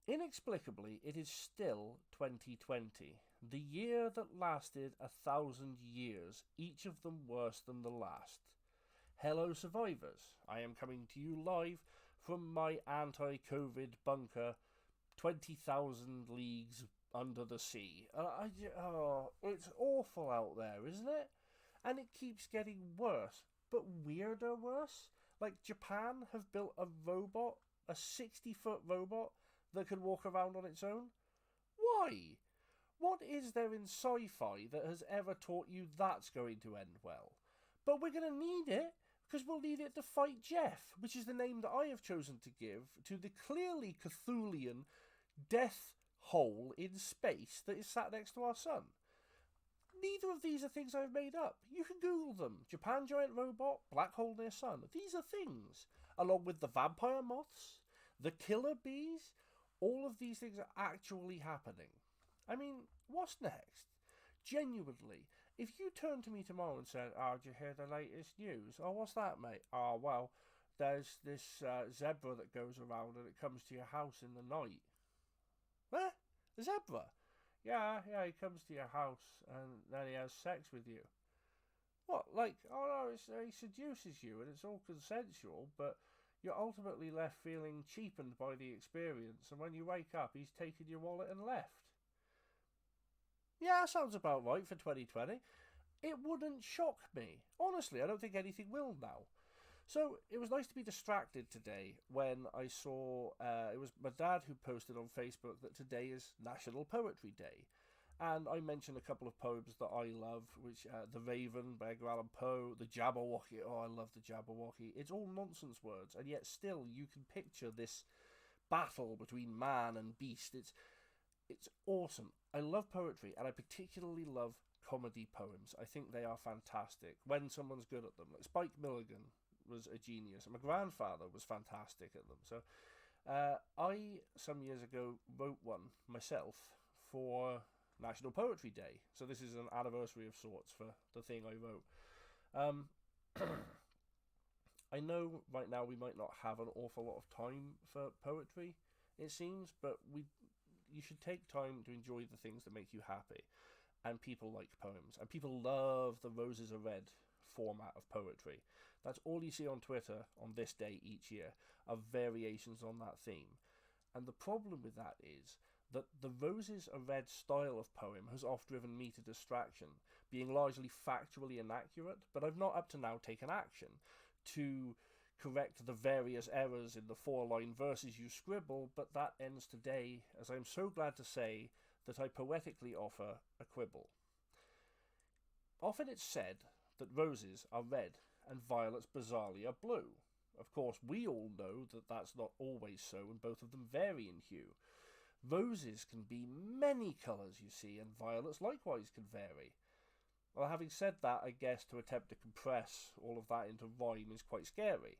Inexplicably, it is still 2020, the year that lasted 1,000 years, each of them worse than the last. Hello, survivors. I am coming to you live from my anti COVID bunker 20,000 leagues under the sea. It's awful out there, isn't it? And it keeps getting worse, but weirder worse. Like, Japan have built a robot, a 60-foot robot, that can walk around on its own. Why? What is there in sci-fi that has ever taught you that's going to end well? But we're going to need it, because we'll need it to fight Jeff, which is the name that I have chosen to give to the clearly Cthulian death hole in space that is sat next to our sun. Neither of these are things I've made up. You can Google them. Japan giant robot, black hole near sun. These are things. Along with the vampire moths, the killer bees, all of these things are actually happening. I mean, what's next? Genuinely, if you turned to me tomorrow and said, "Oh, did you hear the latest news?" "Oh, what's that, mate?" "Oh, well, there's this zebra that goes around and it comes to your house in the night." "Huh? A zebra?" Yeah, he comes to your house and then he has sex with you." "What, like, oh no, he seduces you and it's all consensual, but you're ultimately left feeling cheapened by the experience, and when you wake up, he's taken your wallet and left." Yeah, sounds about right for 2020. It wouldn't shock me. Honestly, I don't think anything will now. So it was nice to be distracted today when I saw, it was my dad who posted on Facebook that today is National Poetry Day. And I mentioned a couple of poems that I love, which The Raven by Edgar Allan Poe, The Jabberwocky. Oh, I love The Jabberwocky. It's all nonsense words, and yet still you can picture this battle between man and beast. It's awesome. I love poetry, and I particularly love comedy poems. I think they are fantastic when someone's good at them. Like Spike Milligan was a genius, and my grandfather was fantastic at them. So I, some years ago, wrote one myself for National Poetry Day. So this is an anniversary of sorts for the thing I wrote. Um, I know right now we might not have an awful lot of time for poetry, it seems, but you should take time to enjoy the things that make you happy. And people like poems, and people love the Roses Are Red format of poetry. That's all you see on Twitter on this day each year, are variations on that theme. And the problem with that is that the Roses Are Red style of poem has oft driven me to distraction, being largely factually inaccurate, but I've not up to now taken action to correct the various errors in the 4-line verses you scribble, but that ends today, as I'm so glad to say that I poetically offer a quibble. Often it's said that roses are red and violets bizarrely are blue. Of course, we all know that that's not always so, and both of them vary in hue. Roses can be many colours, you see, and violets likewise can vary. Well, having said that, I guess to attempt to compress all of that into rhyme is quite scary.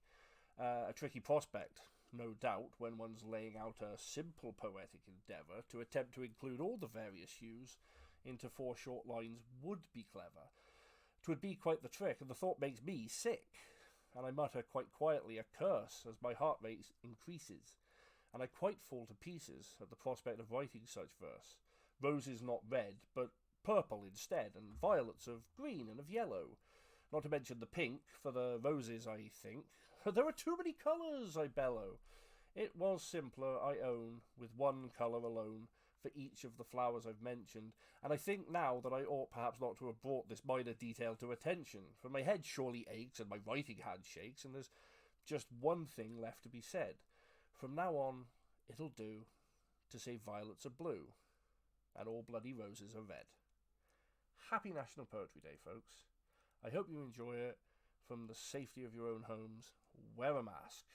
A tricky prospect, no doubt, when one's laying out a simple poetic endeavour. To attempt to include all the various hues into 4 short lines would be clever. 'Twould be quite the trick, and the thought makes me sick. And I mutter quite quietly a curse as my heart rate increases, and I quite fall to pieces at the prospect of writing such verse. Roses not red, but purple instead, and violets of green and of yellow. Not to mention the pink for the roses, I think. There are too many colours, I bellow. It was simpler, I own, with one colour alone for each of the flowers I've mentioned, and I think now that I ought perhaps not to have brought this minor detail to attention, for my head surely aches and my writing hand shakes, and there's just one thing left to be said. From now on, it'll do to say violets are blue, and all bloody roses are red. Happy National Poetry Day, folks. I hope you enjoy it. From the safety of your own homes, wear a mask.